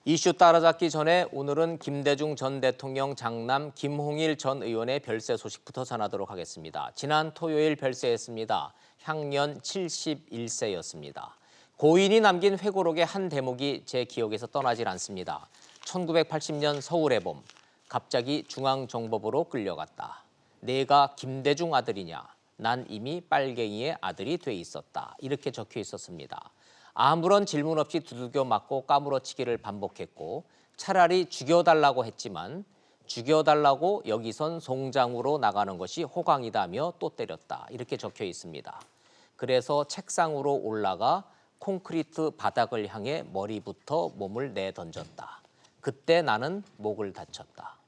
이슈 따라잡기 전에 오늘은 김대중 전 대통령 장남 김홍일 전 의원의 별세 소식부터 전하도록 하겠습니다. 지난 토요일 별세했습니다. 향년 71세였습니다. 고인이 남긴 회고록의 한 대목이 제 기억에서 떠나질 않습니다. 1980년 서울의 봄, 갑자기 중앙정보부로 끌려갔다. 내가 김대중 아들이냐? 난 이미 빨갱이의 아들이 돼 있었다. 이렇게 적혀 있었습니다. 아무런 질문 없이 두들겨 맞고 까무러치기를 반복했고 차라리 죽여달라고 했지만 죽여달라고 여기선 송장으로 나가는 것이 호강이다며 또 때렸다. 이렇게 적혀 있습니다. 그래서 책상으로 올라가 콘크리트 바닥을 향해 머리부터 몸을 내던졌다. 그때 나는 목을 다쳤다.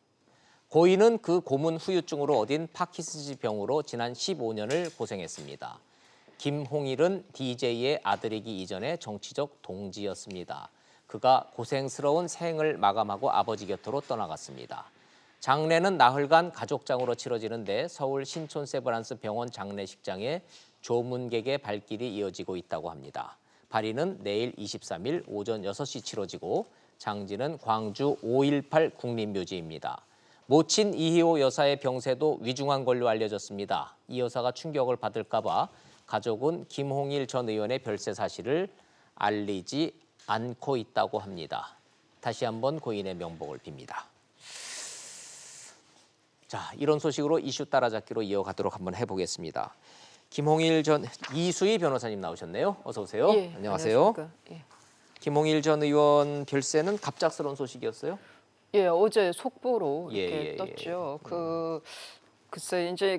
고인은 그 고문 후유증으로 얻은 파킨슨스 병으로 지난 15년을 고생했습니다. 김홍일은 DJ의 아들이기 이전에 정치적 동지였습니다. 그가 고생스러운 생을 마감하고 아버지 곁으로 떠나갔습니다. 장례는 나흘간 가족장으로 치러지는데 서울 신촌 세브란스 병원 장례식장에 조문객의 발길이 이어지고 있다고 합니다. 발인은 내일 23일 오전 6시 치러지고 장지는 광주 518 국립묘지입니다. 모친 이희호 여사의 병세도 위중한 걸로 알려졌습니다. 이 여사가 충격을 받을까 봐 가족은 김홍일 전 의원의 별세 사실을 알리지 않고 있다고 합니다. 다시 한번 고인의 명복을 빕니다. 자, 이런 소식으로 이슈 따라잡기로 이어가도록 한번 해보겠습니다. 김홍일 전 이수희 변호사님 나오셨네요. 어서 오세요. 예, 안녕하세요. 예. 김홍일 전 의원 별세는 갑작스러운 소식이었어요? 예, 어제 속보로 예, 이렇게 예, 떴죠. 글쎄 이제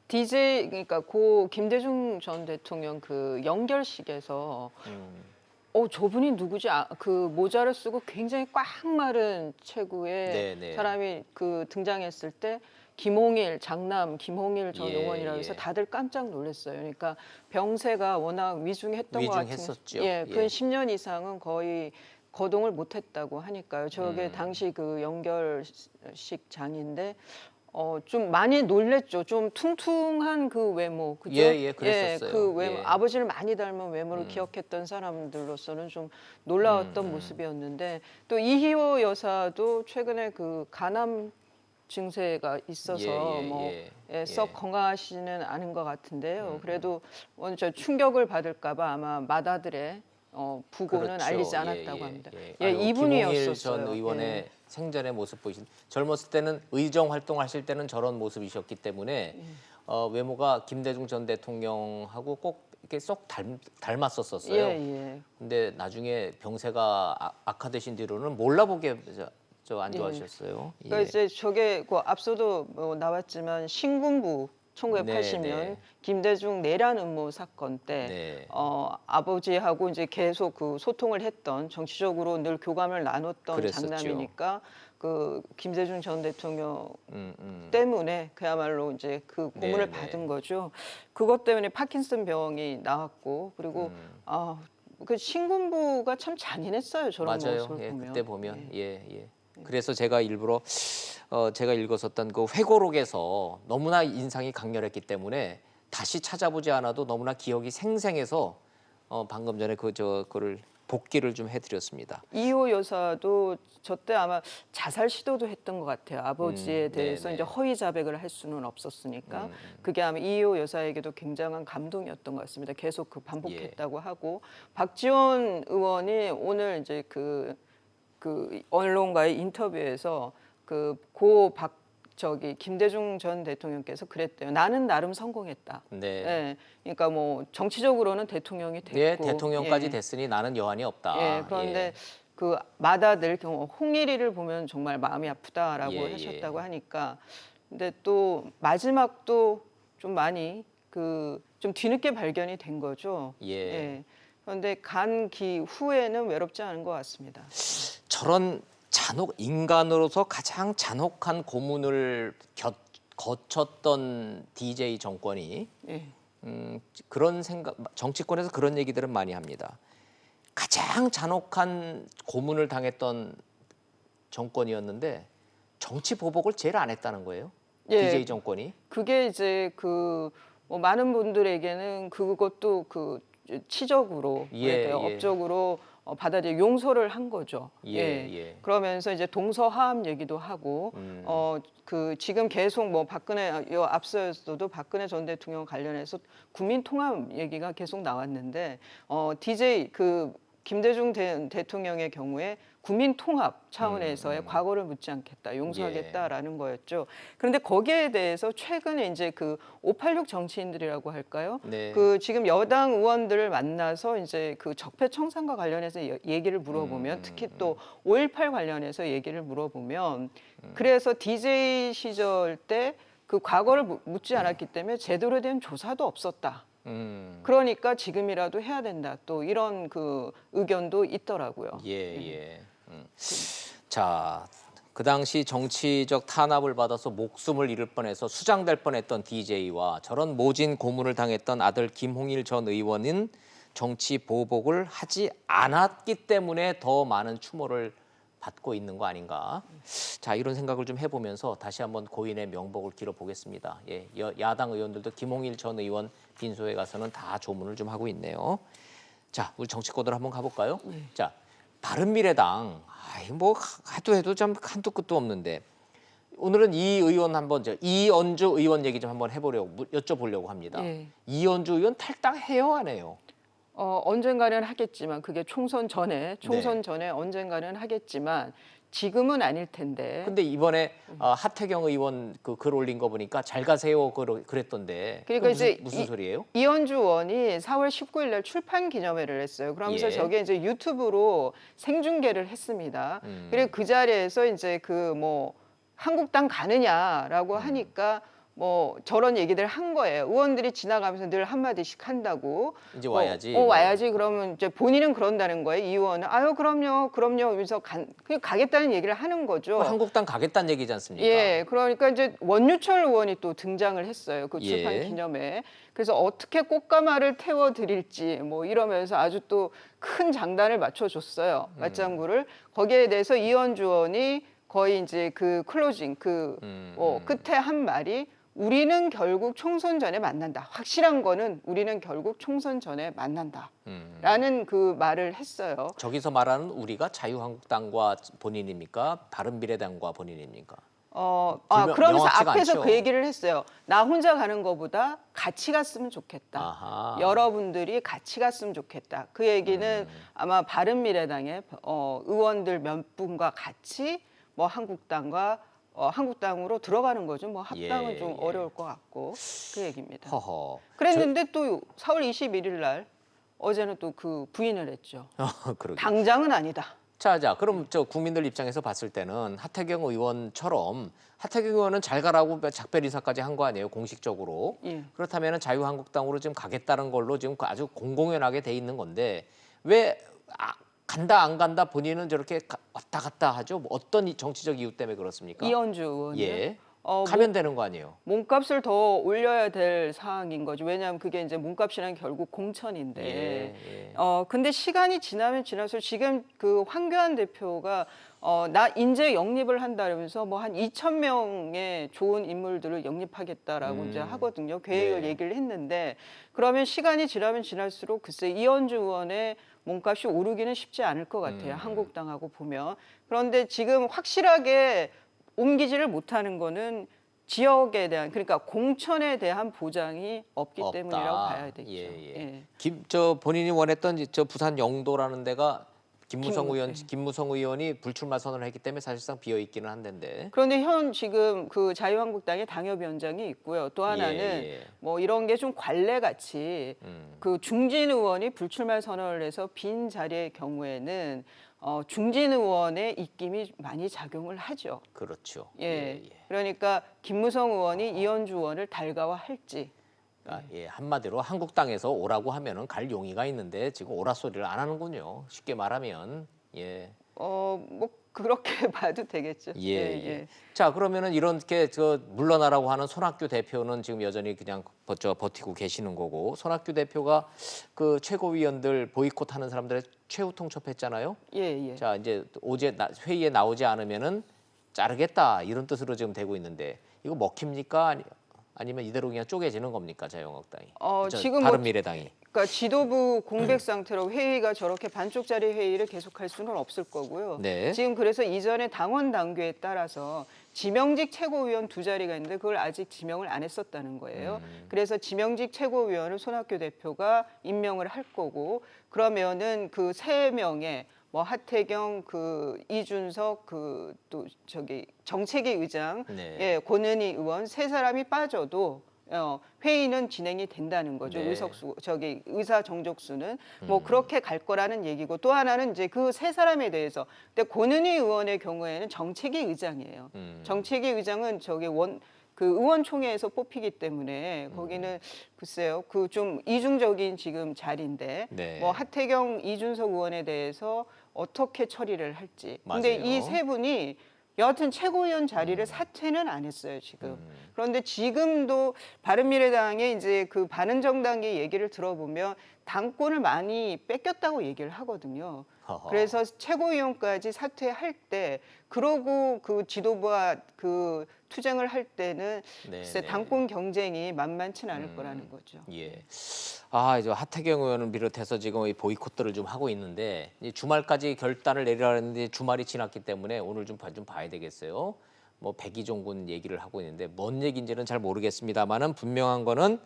DJ 그러니까 고 김대중 전 대통령 그 연결식에서 저분이 누구지? 그 모자를 쓰고 굉장히 꽉 마른 체구의 네. 사람이 등장했을 때 김홍일 장남 김홍일 전 예, 의원이라고 해서 예. 다들 깜짝 놀랐어요. 그러니까 병세가 워낙 위중했던 것 같은. 위중했었죠. 예, 예. 10년 이상은 거의 거동을 못했다고 하니까요. 저게 당시 그 연결식장인데 좀 많이 놀랬죠. 좀 퉁퉁한 그 외모, 그죠? 예, 그랬었어요. 그 외모, 예. 아버지를 많이 닮은 외모를 기억했던 사람들로서는 좀 놀라웠던 모습이었는데 또 이희호 여사도 최근에 그 간암 증세가 있어서 썩 건강하지는 않은 것 같은데요. 그래도 먼저 충격을 받을까봐 아마 맏아들의 부고는 그렇죠. 알리지 않았다고 합니다. 아유, 이분이었었어요. 김홍일 전 의원의 예. 생전의 모습 보이신 젊었을 때는 의정 활동하실 때는 저런 모습이셨기 때문에 외모가 김대중 전 대통령하고 꼭 이렇게 쏙 닮았었어요. 예. 근데 나중에 병세가 악화되신 뒤로는 몰라보게 안 좋아하셨어요. 그러니까 이제 저게 앞서도 나왔지만 신군부 1980년 네. 김대중 내란 음모 사건 때 아버지하고 이제 계속 그 소통을 했던 정치적으로 늘 교감을 나눴던 그랬었죠. 장남이니까 그 김대중 전 대통령 때문에 그야말로 이제 그 고문을 받은 거죠. 그것 때문에 파킨슨 병이 나왔고 그리고 그 신군부가 참 잔인했어요. 저런 맞아요. 모습을 보면. 그때 보면 그래서 제가 일부러 제가 읽었었던 그 회고록에서 너무나 인상이 강렬했기 때문에 다시 찾아보지 않아도 너무나 기억이 생생해서 방금 전에 그거를 복기를 좀 해드렸습니다. 이호 여사도 저 때 아마 자살 시도도 했던 것 같아요. 아버지에 대해서 이제 허위 자백을 할 수는 없었으니까 그게 아마 이호 여사에게도 굉장한 감동이었던 것 같습니다. 계속 반복했다고 하고 박지원 의원이 오늘 이제 그 언론과의 인터뷰에서 김대중 전 대통령께서 그랬대요. 나는 나름 성공했다. 네. 그러니까 뭐 정치적으로는 대통령이 됐고, 대통령까지 됐으니 나는 여한이 없다. 그런데 그 맏아들 홍일이를 보면 정말 마음이 아프다라고 하셨다고 하니까, 근데 또 마지막도 좀 많이 좀 뒤늦게 발견이 된 거죠. 그런데 간 후에는 외롭지 않은 것 같습니다. 저런 인간으로서 가장 잔혹한 고문을 거쳤던 DJ 정권이 그런 정치권에서 그런 얘기들은 많이 합니다. 가장 잔혹한 고문을 당했던 정권이었는데 정치 보복을 제일 안 했다는 거예요. DJ 정권이. 그게 이제 많은 분들에게는 그것도 치적으로 업적으로 받아들여 용서를 한 거죠. 예. 그러면서 이제 동서화합 얘기도 하고 그 지금 계속 뭐 박근혜 앞서서도 박근혜 전 대통령 관련해서 국민 통합 얘기가 계속 나왔는데 DJ 그 김대중 대통령의 경우에 국민 통합 차원에서의 과거를 묻지 않겠다, 용서하겠다라는 거였죠. 그런데 거기에 대해서 최근에 이제 그 586 정치인들이라고 할까요? 네. 그 지금 여당 의원들을 만나서 이제 그 적폐청산과 관련해서 얘기를 물어보면 특히 또 5.18 관련해서 얘기를 물어보면 그래서 DJ 시절 때 그 과거를 묻지 않았기 때문에 제대로 된 조사도 없었다. 그러니까 지금이라도 해야 된다. 또 이런 그 의견도 있더라고요. 예. 자, 그 당시 정치적 탄압을 받아서 목숨을 잃을 뻔해서 수장될 뻔했던 DJ와 저런 모진 고문을 당했던 아들 김홍일 전 의원은 정치 보복을 하지 않았기 때문에 더 많은 추모를 받고 있는 거 아닌가? 자, 이런 생각을 좀 해보면서 다시 한번 고인의 명복을 길어보겠습니다. 예, 야당 의원들도 김홍일 전 의원 빈소에 가서는 다 조문을 좀 하고 있네요. 자, 우리 정치권으로 한번 가볼까요? 자, 바른미래당, 뭐 하도 해도 참 한도 끝도 없는데 오늘은 이 의원 한번 이언주 의원 얘기 좀 한번 해보려고 여쭤보려고 합니다. 이언주 의원 탈당해요, 안 해요? 언젠가는 하겠지만 그게 총선 전에 언젠가는 하겠지만 지금은 아닐 텐데. 근데 이번에 하태경 의원 그 글 올린 거 보니까 잘 가세요 그랬던데. 그러니까 이제 무슨 소리예요? 이현주 의원이 4월 19일 날 출판 기념회를 했어요. 그러면서 저게 이제 유튜브로 생중계를 했습니다. 그리고 그 자리에서 이제 그 뭐 한국당 가느냐라고 하니까 뭐 저런 얘기들 한 거예요. 의원들이 지나가면서 늘 한마디씩 한다고. 이제 와야지. 와야지. 그러면 이제 본인은 그런다는 거예요. 이 의원은 아유 그럼요 하면서 그냥 가겠다는 얘기를 하는 거죠. 한국당 가겠다는 얘기지 않습니까? 예, 그러니까 이제 원유철 의원이 또 등장을 했어요. 그 출판 기념회에. 그래서 어떻게 꽃가마를 태워드릴지 뭐 이러면서 아주 또 큰 장단을 맞춰줬어요. 맞장구를. 거기에 대해서 이현주 의원이 거의 이제 그 클로징 끝에 한 말이 우리는 결국 총선 전에 만난다. 확실한 거는 우리는 결국 총선 전에 만난다. 라는 그 말을 했어요. 저기서 말하는 우리가 자유한국당과 본인입니까? 바른미래당과 본인입니까? 그러면서 명확치가 앞에서 않죠. 그 얘기를 했어요. 나 혼자 가는 것보다 같이 갔으면 좋겠다. 아하. 여러분들이 같이 갔으면 좋겠다. 그 얘기는 아마 바른미래당의 의원들 몇 분과 같이 뭐 한국당으로 들어가는 거죠. 뭐 합당은 좀 어려울 것 같고 그 얘기입니다. 허허. 그랬는데 또 4월 21일 날 어제는 또 그 부인을 했죠. 그러게. 당장은 아니다. 자, 그럼 저 국민들 입장에서 봤을 때는 하태경 의원처럼 하태경 의원은 잘 가라고 작별 인사까지 한 거 아니에요, 공식적으로. 그렇다면 자유한국당으로 지금 가겠다는 걸로 지금 아주 공공연하게 돼 있는 건데 왜 간다 안 간다 본인은 저렇게 왔다 갔다 하죠? 뭐 어떤 정치적 이유 때문에 그렇습니까? 이현주 의원이요. 가면 되는 거 아니에요? 몸값을 더 올려야 될 사항인 거죠. 왜냐하면 그게 이제 몸값이란 결국 공천인데. 근데 시간이 지나면 지날수록 지금 그 황교안 대표가 나 인재 영입을 한다면서 뭐 한 2,000명의 좋은 인물들을 영입하겠다라고 이제 하거든요. 계획을 얘기를 했는데 그러면 시간이 지나면 지날수록 글쎄 이현주 의원의 몸값이 오르기는 쉽지 않을 것 같아요. 한국당하고 보면. 그런데 지금 확실하게 옮기지를 못하는 거는 지역에 대한 그러니까 공천에 대한 보장이 없기 없다. 때문이라고 봐야 되죠. 저 본인이 원했던 저 부산 영도라는 데가 김무성 의원이 불출마 선언을 했기 때문에 사실상 비어 있기는 한데. 그런데 지금 그 자유한국당의 당협위원장이 있고요. 또 하나는 뭐 이런 게 좀 관례 같이 그 중진 의원이 불출마 선언을 해서 빈 자리의 경우에는 중진 의원의 입김이 많이 작용을 하죠. 그렇죠. 그러니까 김무성 의원이 이현주 의원을 달가워할지. 한마디로 한국당에서 오라고 하면은 갈 용의가 있는데 지금 오라 소리를 안 하는군요. 쉽게 말하면. 뭐 그렇게 봐도 되겠죠. 자, 그러면은 이렇게 물러나라고 하는 손학규 대표는 지금 여전히 그냥 버티고 계시는 거고 손학규 대표가 그 최고위원들 보이콧하는 사람들의 최후 통첩했잖아요. 자, 이제 어제 회의에 나오지 않으면은 자르겠다 이런 뜻으로 지금 되고 있는데 이거 먹힙니까? 아니면 이대로 그냥 쪼개지는 겁니까, 자유한국당이? 지금 바른미래당이. 그러니까 지도부 공백 상태로 회의가 저렇게 반쪽짜리 회의를 계속할 수는 없을 거고요. 네. 지금 그래서 이전에 당원 당규에 따라서 지명직 최고위원 2자리가 있는데 그걸 아직 지명을 안 했었다는 거예요. 그래서 지명직 최고위원을 손학규 대표가 임명을 할 거고 그러면은 그 3명의 뭐 하태경, 이준석, 또 저기 정책위 의장, 네. 예, 권은희 의원 3사람이 빠져도 회의는 진행이 된다는 거죠. 네. 의사 정족수는 뭐 그렇게 갈 거라는 얘기고 또 하나는 이제 그 3사람에 대해서 근데 권은희 의원의 경우에는 정책위 의장이에요. 정책위 의장은 그 의원총회에서 뽑히기 때문에 거기는 글쎄요, 그 좀 이중적인 지금 자리인데 네. 뭐 하태경, 이준석 의원에 대해서 어떻게 처리를 할지. 근데 맞아요. 이 3분이 여하튼 최고위원 자리를 사퇴는 안 했어요, 지금. 그런데 지금도 바른미래당의 이제 그 바른정당의 얘기를 들어보면 당권을 많이 뺏겼다고 얘기를 하거든요. 허허. 그래서 최고위원까지 사퇴할 때 그러고 그 지도부와 그 투쟁을 할 때는 글쎄 네. 당권 경쟁이 만만치는 않을 거라는 거죠. 예. 이제 하태경 의원을 비롯해서 지금 이 보이콧들을 좀 하고 있는데 이제 주말까지 결단을 내리라는데 주말이 지났기 때문에 오늘 좀 봐야 되겠어요. 뭐 백이종 군 얘기를 하고 있는데 뭔 얘기인지는 잘 모르겠습니다만은 분명한 거는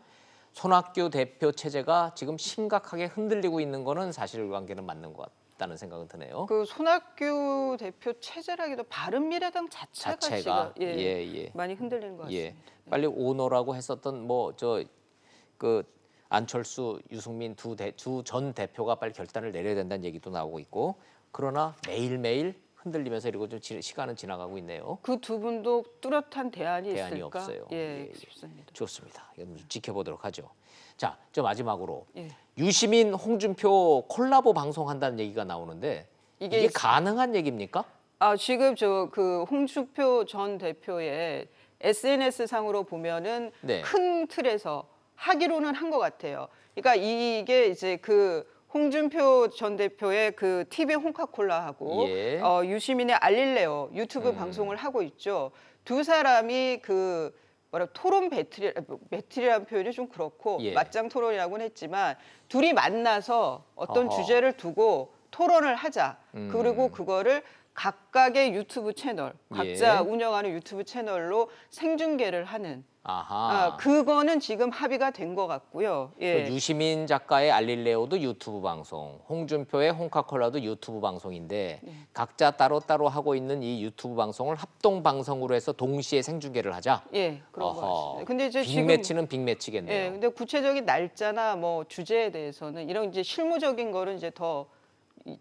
손학규 대표 체제가 지금 심각하게 흔들리고 있는 거는 사실관계는 맞는 것 같다는 생각은 드네요. 그 손학규 대표 체제라기도 바른미래당 자체가 지금 예. 많이 흔들리는 것 같습니다. 예. 빨리 오너라고 했었던 그 안철수, 유승민 두 전 대표가 빨리 결단을 내려야 된다는 얘기도 나오고 있고 그러나 매일매일 흔들리면서 이러고 좀 시간은 지나가고 있네요. 그 두 분도 뚜렷한 대안이 대안이 있을까? 없어요. 예, 싶습니다. 좋습니다. 이건 좀 지켜보도록 하죠. 자, 저 마지막으로 예. 유시민, 홍준표 콜라보 방송한다는 얘기가 나오는데 이게 가능한 얘기입니까? 지금 그 홍준표 전 대표의 SNS 상으로 보면은 네. 큰 틀에서 하기로는 한 것 같아요. 그러니까 이게 이제 그 홍준표 전 대표의 그 TV 홍카콜라하고 예. 유시민의 알릴레오 유튜브 방송을 하고 있죠. 두 사람이 토론 배틀이라는 표현이 좀 그렇고 예. 맞짱 토론이라고는 했지만 둘이 만나서 어떤 어허. 주제를 두고 토론을 하자. 그리고 그거를 각각의 유튜브 채널, 각자 예. 운영하는 유튜브 채널로 생중계를 하는 아하. 그거는 지금 합의가 된 것 같고요. 예. 그 유시민 작가의 알릴레오도 유튜브 방송, 홍준표의 홍카콜라도 유튜브 방송인데 각자 따로따로 하고 있는 이 유튜브 방송을 합동 방송으로 해서 동시에 생중계를 하자. 예, 그런 것 같습니다. 근데 이제 빅매치는 빅매치겠네요. 예, 근데 구체적인 날짜나 뭐 주제에 대해서는 이런 이제 실무적인 거는 이제 더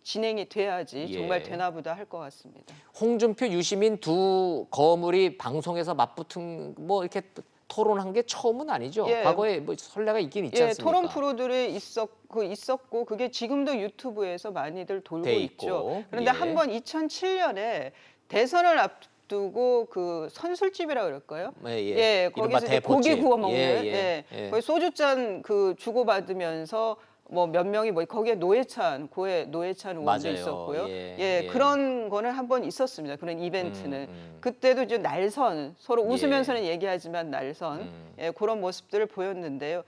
진행이 돼야지 예. 정말 되나 보다 할 것 같습니다. 홍준표, 유시민 두 거물이 방송에서 맞붙은 뭐 이렇게 토론한 게 처음은 아니죠. 예. 과거에 뭐 선례가 있긴 있지 않습니까? 토론 프로들이 있었고 그게 지금도 유튜브에서 많이들 돌고 돼 있죠. 있고. 그런데 예. 한번 2007년에 대선을 앞두고 그 선술집이라 그럴까요? 예. 이른바 거기서 이제 대포집. 고기 구워 먹는 예. 거기 소주잔 주고 받으면서 뭐 몇 명이 거기에 노회찬 의원도 맞아요. 있었고요. 예. 그런 거는 한번 있었습니다. 그런 이벤트는 그때도 이제 날선 서로 웃으면서는 얘기하지만 날선 그런 모습들을 보였는데요.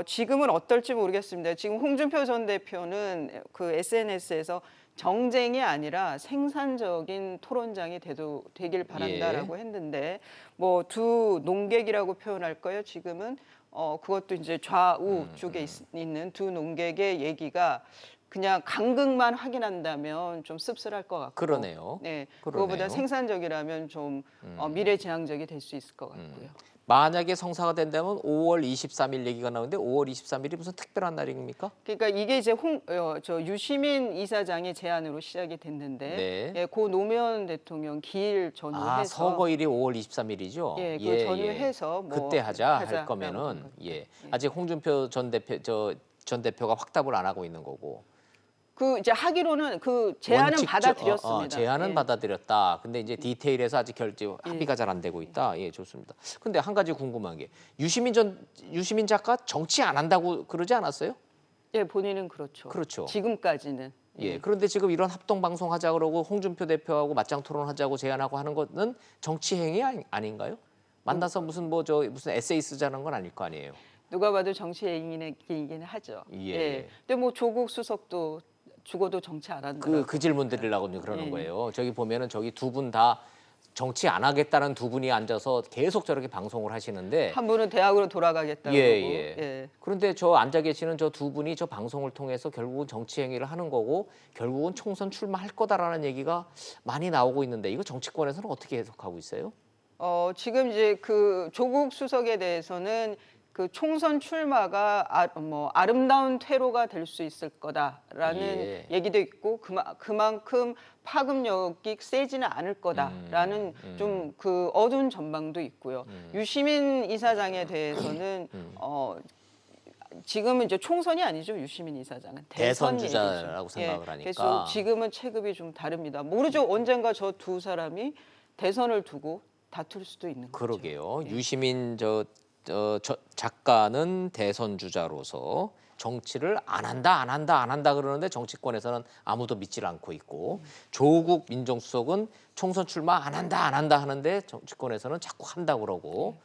지금은 어떨지 모르겠습니다. 지금 홍준표 전 대표는 그 SNS에서 정쟁이 아니라 생산적인 토론장이 되길 바란다라고 했는데 뭐 두 농객이라고 표현할까요? 지금은 그것도 이제 좌우 쪽에 있는 두 농객의 얘기가 그냥 간극만 확인한다면 좀 씁쓸할 것 같고 그러네요. 네, 그러네요. 그거보다 생산적이라면 좀 미래지향적이 될 수 있을 것 같고요. 만약에 성사가 된다면 5월 23일 얘기가 나오는데 5월 23일이 무슨 특별한 날입니까? 그러니까 이게 이제 유시민 이사장의 제안으로 시작이 됐는데 네. 고 노무현 대통령 기일 전후해서 서거일이 5월 23일이죠. 그 전후해서 뭐 그때 할 하자라고 거면은 한 거죠. 아직 홍준표 전 대표가 확답을 안 하고 있는 거고. 그 이제 하기로는 그 제안은 받아들였습니다. 제안은 받아들였다. 근데 이제 디테일에서 아직 합의가 잘 안 되고 있다. 예, 좋습니다. 근데 한 가지 궁금한 게 유시민 작가 정치 안 한다고 그러지 않았어요? 예, 본인은 그렇죠. 그렇죠. 지금까지는. 예. 그런데 지금 이런 합동 방송 하자 그러고 홍준표 대표하고 맞짱 토론하자고 제안하고 하는 것은 정치 행위 아닌가요? 만나서 무슨 무슨 에세이 쓰자는 건 아닐 거 아니에요. 누가 봐도 정치 애인이긴 하죠. 예. 근데 뭐 조국 수석도 죽어도 정치 안 한다고. 그 질문 드리려고 그러는 예. 거예요. 저기 보면은 저기 두 분 다 정치 안 하겠다는 두 분이 앉아서 계속 저렇게 방송을 하시는데 한 분은 대학으로 돌아가겠다고. 예. 그런데 저 앉아 계시는 저 두 분이 저 방송을 통해서 결국은 정치 행위를 하는 거고 결국은 총선 출마할 거다라는 얘기가 많이 나오고 있는데 이거 정치권에서는 어떻게 해석하고 있어요? 지금 이제 그 조국 수석에 대해서는 그 총선 출마가 아름다운 퇴로가 될 수 있을 거다라는 예. 얘기도 있고 그만큼 파급력이 세지는 않을 거다라는 좀 그 어두운 전망도 있고요. 유시민 이사장에 대해서는 지금은 이제 총선이 아니죠. 유시민 이사장은 대선 얘기죠. 주자라고 생각을 하니까. 그래서 지금은 체급이 좀 다릅니다. 모르죠. 언젠가 저 두 사람이 대선을 두고 다툴 수도 있는 거죠. 그러게요. 유시민 저 작가는 대선 주자로서 정치를 안 한다 그러는데 정치권에서는 아무도 믿질 않고 있고 조국 민정수석은 총선 출마 안 한다 하는데 정치권에서는 자꾸 한다고 그러고.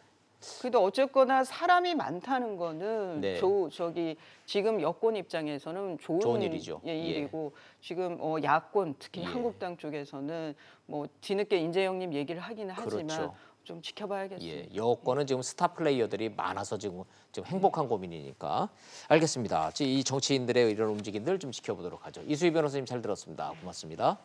그래도 어쨌거나 사람이 많다는 거는 네. 저기 지금 여권 입장에서는 좋은 일이죠. 일이고 지금 야권 특히 예. 한국당 쪽에서는 뭐 뒤늦게 인재영님 얘기를 하기는 하지만 그렇죠. 좀 지켜봐야겠습니다. 예, 여권은 지금 스타 플레이어들이 많아서 지금 행복한 고민이니까. 알겠습니다. 이 정치인들의 이런 움직임들 좀 지켜보도록 하죠. 이수희 변호사님 잘 들었습니다. 고맙습니다.